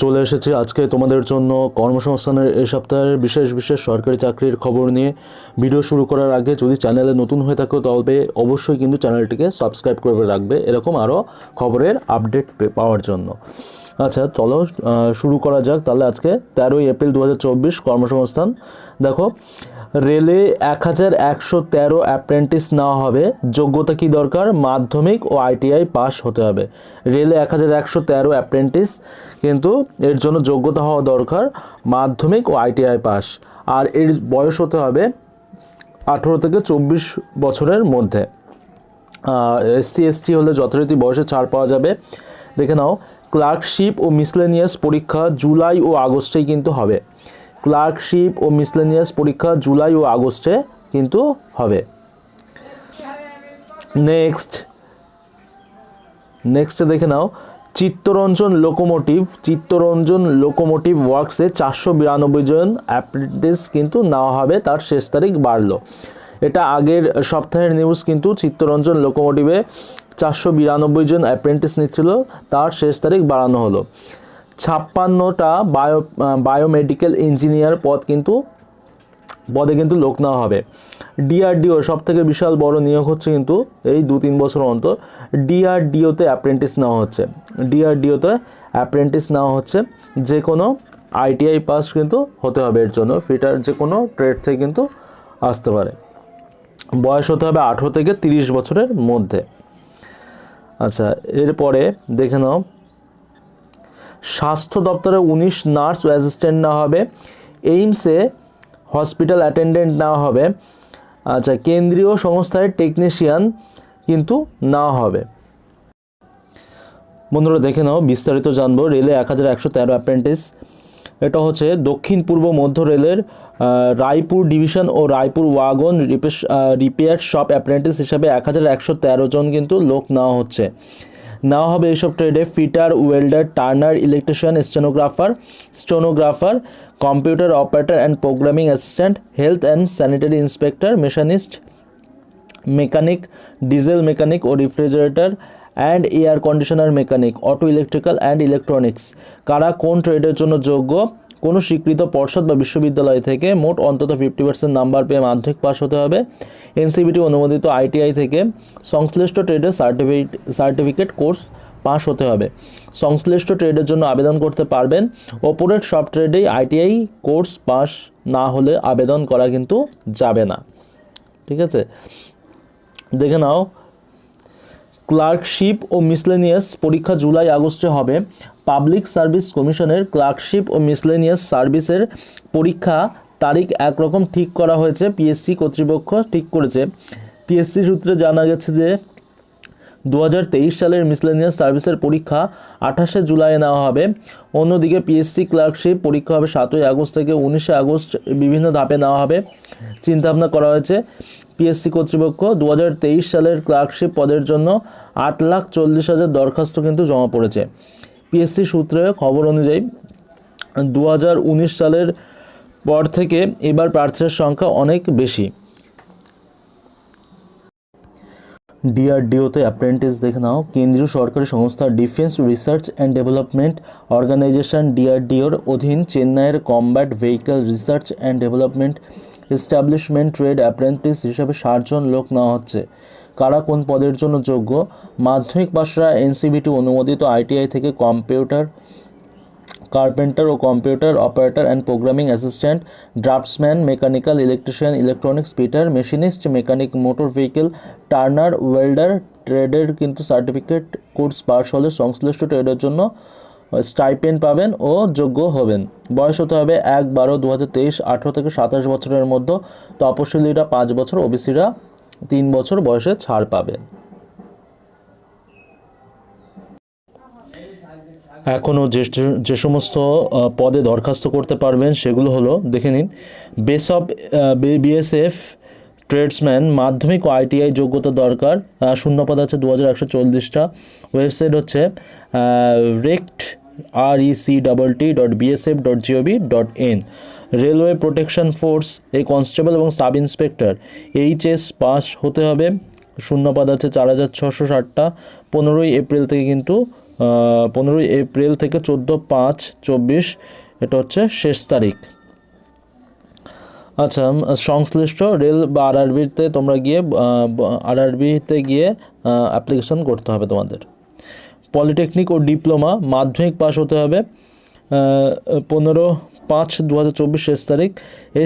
চলে এসেছি আজকে তোমাদের জন্য কর্মসংস্থানের এই সপ্তাহের বিশেষ বিশেষ সরকারি চাকরির খবর নিয়ে। ভিডিও শুরু করার আগে যদি চ্যানেলে নতুন হয়ে থাকো তবে অবশ্যই কিন্তু চ্যানেলটিকে সাবস্ক্রাইব করে রাখবে এরকম আরও খবরের আপডেট পাওয়ার জন্য। আচ্ছা চলো শুরু করা যাক তাহলে। আজকে 13ই এপ্রিল 2024 কর্মসংস্থান দেখো, রেলে 1113 অ্যাপ্রেন্টিস নেওয়া হবে। যোগ্যতা কি দরকার? মাধ্যমিক ও আইটিআই পাস হতে হবে। রেলে 1113 অ্যাপ্রেন্টিস, কিন্তু এর জন্য যোগ্যতা হওয়া দরকার মাধ্যমিক ও আইটিআই পাস। আর এর বয়স হতে হবে 18 থেকে 24 বছরের মধ্যে। এসসি এসটি হলে যথারীতি বয়সে ছাড় পাওয়া যাবে। দেখে নাও, ক্লার্কশিপ ও মিসলেনিয়াস পরীক্ষা জুলাই ও আগস্টেই কিন্তু হবে। ক্লার্কশিপ ও মিসলেনিয়াস পরীক্ষা জুলাই ও আগস্টে কিন্তু হবে। নেক্সটে দেখে নাও, চিত্তরঞ্জন লোকোমোটিভ ওয়ার্কসে 492 জন অ্যাপ্রেন্টিস কিন্তু নেওয়া হবে, তার শেষ তারিখ বাড়লো। এটা আগের সপ্তাহের নিউজ, কিন্তু চিত্তরঞ্জন লোকোমোটিভে 492 জন অ্যাপ্রেন্টিস নিচ্ছিল, তার শেষ তারিখ বাড়ানো হলো। 56টা বায়োমেডিক্যাল ইঞ্জিনিয়ার পদে কিন্তু লোক নেওয়া হবে। ডিআরডিও সব থেকে বিশাল বড় নিয়োগ হচ্ছে কিন্তু এই 2-3 বছর অন্তর। ডিআরডিওতে অ্যাপ্রেন্টিস নেওয়া হচ্ছে। যে কোনো আইটিআই পাস কিন্তু হতে হবে এর জন্য। ফিটার যে কোনো ট্রেড থেকে কিন্তু আসতে পারে। বয়স হতে হবে 18 থেকে 30 বছরের মধ্যে। আচ্ছা, এরপরে দেখে নাও, স্বাস্থ্য দপ্তরে 19 নার্স ও অ্যাসিস্ট্যান্ট নেওয়া হবে। এইমসে হসপিটাল অ্যাটেন্ডেন্ট নেওয়া হবে। আচ্ছা, কেন্দ্রীয় সংস্থায় টেকনিশিয়ান কিন্তু নেওয়া হবে। বন্ধুরা দেখে নাও, বিস্তারিত জানবো। রেলে 1113 অ্যাপ্রেন্টিস, এটা হচ্ছে দক্ষিণ পূর্ব মধ্য রেলের রায়পুর ডিভিশন ও Raipur wagon repair shop apprentice হিসাবে 1113 জন কিন্তু লোক নেওয়া হবে এইসব ট্রেডে। Fitter, welder, turner, electrician, stenographer, computer operator and programming assistant, health and sanitary inspector, machinist, mechanic, diesel mechanic ও refrigerator and air conditioner mechanic, auto electrical and electronics. কারা কোন ট্রেডের জন্য যোগ্য? কোনো স্বীকৃত পর্ষদ বা বিশ্ববিদ্যালয় থেকে মোট অন্তত 50% নাম্বার পেয়ে মাধ্যমিক পাস হতে হবে। এনসিবিটি অনুমোদিত আইটিআই থেকে সংশ্লিষ্ট ট্রেডের সার্টিফিকেট কোর্স পাস হতে হবে। সংশ্লিষ্ট ট্রেডের জন্য আবেদন করতে পারবেন। ওপরের সব ট্রেডেই আইটিআই কোর্স পাস না হলে আবেদন করা কিন্তু যাবে না। ঠিক আছে, দেখে নাও, ক্লার্কশিপ ও মিসলেনিয়াস পরীক্ষা জুলাই আগস্টে হবে। পাবলিক সার্ভিস কমিশনের ক্লার্কশিপ ও মিসলেনিয়াস সার্ভিসের পরীক্ষা তারিখ একরকম ঠিক করা হয়েছে, পিএসসি কর্তৃপক্ষ ঠিক করেছে। পিএসসি সূত্রে জানা গেছে যে 2023 সালের মিসলেনিয়াস সার্ভিসের পরীক্ষা 28শে জুলাই নেওয়া হবে। অন্যদিকে পিএসসি ক্লার্কশিপ পরীক্ষা হবে 7ই আগস্ট থেকে 19শে আগস্ট, বিভিন্ন ধাপে নেওয়া হবে চিন্তাভাবনা করা হয়েছে। পিএসসি কর্তৃপক্ষ 2023 সালের ক্লার্কশিপ পদের জন্য 8,40,000 দরখাস্ত কিন্তু জমা পড়েছে। পিএসসি সূত্রে খবর অনুযায়ী 2019 সালের পর থেকে এবার প্রার্থীর সংখ্যা অনেক বেশি। ডিআরডিওতে অ্যাপ্রেন্টিস দেখে নাও, কেন্দ্রীয় সরকারি সংস্থা defence research and development organisation ডিআরডিওর অধীন চেন্নাইয়ের combat vehicle research and development establishment trade apprentice হিসাবে 60 জন লোক নেওয়া হচ্ছে। কারা কোন পদের জন্য যোগ্য? মাধ্যমিক পাশরা এনসিবিটি অনুমোদিত আইটিআই থেকে কম্পিউটার কার্পেন্টার ও computer operator and programming assistant, draughtsman, mechanical, electrician, electronics fitter, machinist, mechanic, motor vehicle, turner, welder ট্রেডের কিন্তু সার্টিফিকেট কোর্স পাস হলে সংশ্লিষ্ট ট্রেডের জন্য স্টাইপেন্ড পাবেন ও যোগ্য হবেন। বয়স হতে হবে 1/12/2023, 18 থেকে 27 বছরের মধ্যে। তপশিলীরা 5 বছর, ওবিসিরা 3 বছর বয়সে ছাড় পাবেন। এখনও যে সমস্ত পদে দরখাস্ত করতে পারবেন সেগুলো হলো, দেখে নিন। বিএসএফ ট্রেডসম্যান, মাধ্যমিক ও আইটিআই যোগ্যতা দরকার। শূন্যপদ আছে 2140টা। ওয়েবসাইট হচ্ছে rectt.bsf.gov.in। রেলওয়ে প্রোটেকশন ফোর্স, এই কনস্টেবল এবং সাব ইন্সপেক্টর এইচএস পাস হতে হবে। শূন্যপদ আছে 4660টা। 15ই এপ্রিল থেকে কিন্তু 15 এপ্রিল থেকে 14/5/24 এটা হচ্ছে শেষ তারিখ। আচ্ছা, সংশ্লিষ্ট রেল বা আরআরবিতে তোমরা গিয়ে অ্যাপ্লিকেশন করতে হবে তোমাদের। পলিটেকনিক ও ডিপ্লোমা মাধ্যমিক পাস হতে হবে 15/5/2024 শেষ তারিখ,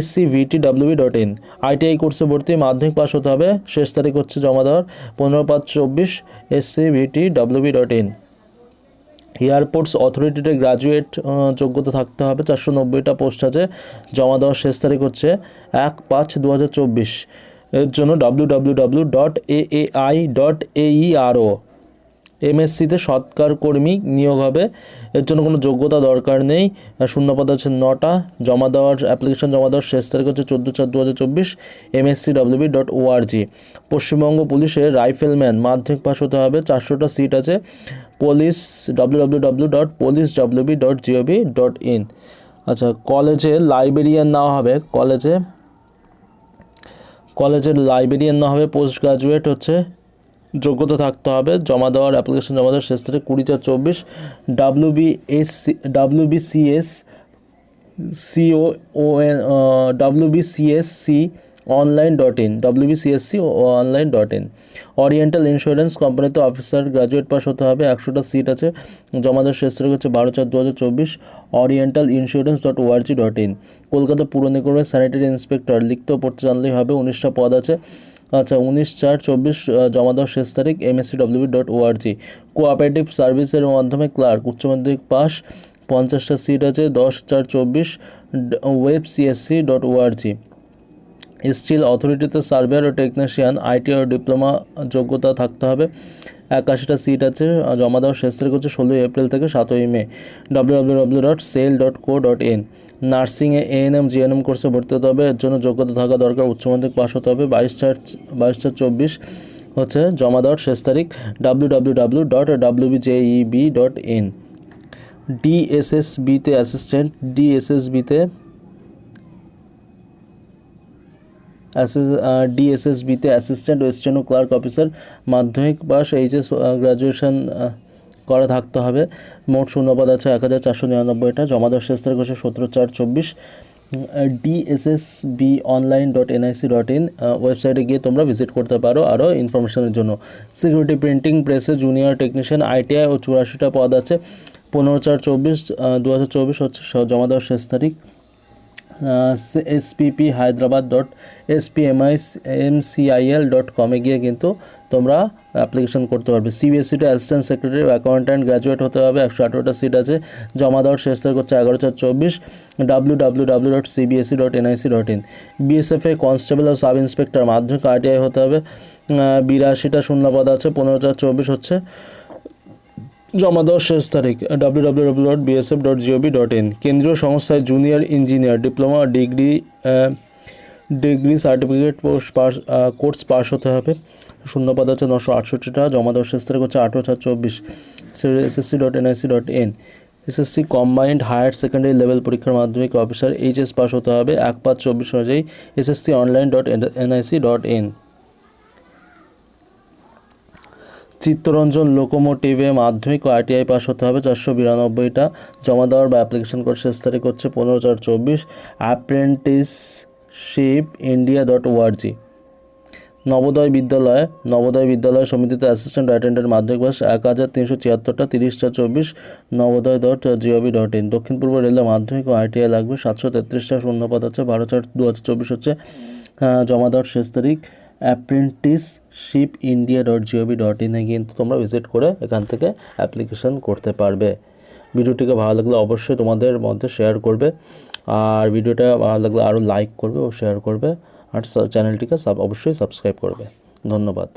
scvtwb.in। আইটিআই কোর্সে ভর্তি মাধ্যমিক পাস হতে হবে, শেষ তারিখ হচ্ছে জমা দেওয়ার 15/5/24 scvtwb.in। এয়ারপোর্টস অথরিটিতে গ্রাজুয়েট যোগ্যতা থাকতে হবে, 490টা পোস্ট আছে, জমা দেওয়ার শেষ তারিখ হচ্ছে 1/5/2024। এর জন্য www.aai.aero। এমএসসিতে সৎকার কর্মী নিয়োগ হবে, এর জন্য কোনো যোগ্যতা দরকার নেই, শূন্যপদ আছে 9টা, অ্যাপ্লিকেশন জমা দেওয়ার শেষ তারিখ হচ্ছে 14/4/2024, mscwb.org। পশ্চিমবঙ্গ পুলিশের রাইফেলম্যান মাধ্যমিক পাস হতে হবে, 400টা সিট আছে, পুলিশ www.policewb.gov.in। আচ্ছা, কলেজে লাইব্রেরিয়ান নেওয়া হবে, কলেজের লাইব্রেরিয়ান নেওয়া হবে, পোস্ট গ্রাজুয়েট হচ্ছে যোগ্যতা থাকতে হবে, জমা দেওয়ার অ্যাপ্লিকেশন জমা দেওয়ার শেষ তারিখ 20/4/24। WBCSC online.in। ওরিয়েন্টাল ইন্স্যুরেন্স কোম্পানিতে অফিসার গ্রাজুয়েট পাস হতে হবে, 100টা সিট আছে, জমা দেওয়ার শেষ তারিখ হচ্ছে 12/4/2024, oriental-insurance.org.in। কলকাতা পুর নিগমের স্যানিটারি ইন্সপেক্টর লিখতে ও পড়তে জানলেই হবে, 19টা পদ আছে, আচ্ছা 19/4/24 জমা দেওয়ার শেষ তারিখ, mscwb.org। কোঅপারেটিভ সার্ভিসের মাধ্যমে ক্লার্ক উচ্চ মাধ্যমিক পাস, 50টা সিট আছে, 10/4/24 webcsc.org। স্টিল অথরিটিতে সার্ভেয়ার ও টেকনিশিয়ান আইটিআই ও ডিপ্লোমা যোগ্যতা থাকতে হবে, 81টা সিট আছে, জমা দেওয়ার শেষ তারিখ হচ্ছে 16 এপ্রিল থেকে 7 মে, www.sale.co.in। নার্সিংয়ে এএনএম জিএনএম কোর্সে ভর্তি হতে হবে, এর জন্য যোগ্যতা থাকা দরকার, উচ্চ মাধ্যমিক পাস হতে হবে, 22/4/24 হচ্ছে জমা দেওয়ার শেষ তারিখ, www.wbjeb.in। ডিএসএসবিতে অ্যাসিস্ট্যান্ট অ্যাসিস্ট্যান্ট ও স্টেনো ক্লার্ক অফিসার মাধ্যমিক পাস, এইচএস গ্র্যাজুয়েশন করা থাকতে হবে, মোট শূন্যপদ আছে 1499টা, জমা দেওয়ার শেষ তারিখ হচ্ছে 17/4/24। dssbonline.nic.in ওয়েবসাইটে গিয়ে তোমরা ভিজিট করতে পারো আরও ইনফরমেশনের জন্য। সিকিউরিটি প্রিন্টিং প্রেসে জুনিয়র টেকনিশিয়ান আইটিআই ও 84টা পদ আছে, 15/4/2024 হচ্ছে জমা দেওয়ার শেষ তারিখ। spphyderabad.spmicil.com গিয়ে কিন্তু তোমরা অ্যাপ্লিকেশন করতে পারবে। সিবিএসসিতে অ্যাসিস্ট্যান্ট সেক্রেটারি অ্যাকাউন্ট্যান্ট গ্র্যাজুয়েট হতে হবে, 118টা সিট আছে, জমা দেওয়ার শেষ তারিখ হচ্ছে 11/4/24, www.cbsc.nic.in। বিএসএফে কনস্টেবল ও সাব ইন্সপেক্টর মাধ্যমিক আইটিআই হতে হবে, 82টা শূন্যপদ আছে, 15/4/24 হচ্ছে জমা দেওয়ার শেষ তারিখ, www.bsf.gov.in। কেন্দ্রীয় সংস্থায় junior engineer diploma degree certificate course pass হতে হবে, শূন্যপদ আছে 968টা, জমা দেওয়ার শেষ তারিখ হচ্ছে 18/4/24, ssc.nic.in। SSC combined higher secondary level পরীক্ষার মাধ্যমিক অফিসার এইচএস পাস হতে হবে, 1/5/24 অনুযায়ী ssconline.nic.in। চিত্তরঞ্জন লোকোমোটিভে মাধ্যমিক ও আইটিআই পাস হতে হবে, 492টা, জমা দেওয়ার বা অ্যাপ্লিকেশন করার শেষ তারিখ হচ্ছে 15/4/24, apprenticeshipindia.org। নবোদয় বিদ্যালয় সমিতিতে অ্যাসিস্ট্যান্ট অ্যাটেন্ডেন্ট মাধ্যমিক পাস, 1376টা, 30/4/24 নবোদয়.gov.in। দক্ষিণ পূর্ব রেলে মাধ্যমিক ও আইটিআই লাগবে, 733টা শূন্যপদ আছে, 12/4/2024 হচ্ছে জমা দেওয়ার শেষ তারিখ। apprenticeshipindia.gov.in কিন্তু তোমরা ভিজিট করে এখান থেকে অ্যাপ্লিকেশন করতে পারবে। ভিডিওটিকে ভালো লাগলে অবশ্যই তোমাদের মধ্যে শেয়ার করবে, আর ভিডিওটা ভালো লাগলে আরও লাইক করবে ও শেয়ার করবে, আর চ্যানেলটিকে অবশ্যই সাবস্ক্রাইব করবে। ধন্যবাদ।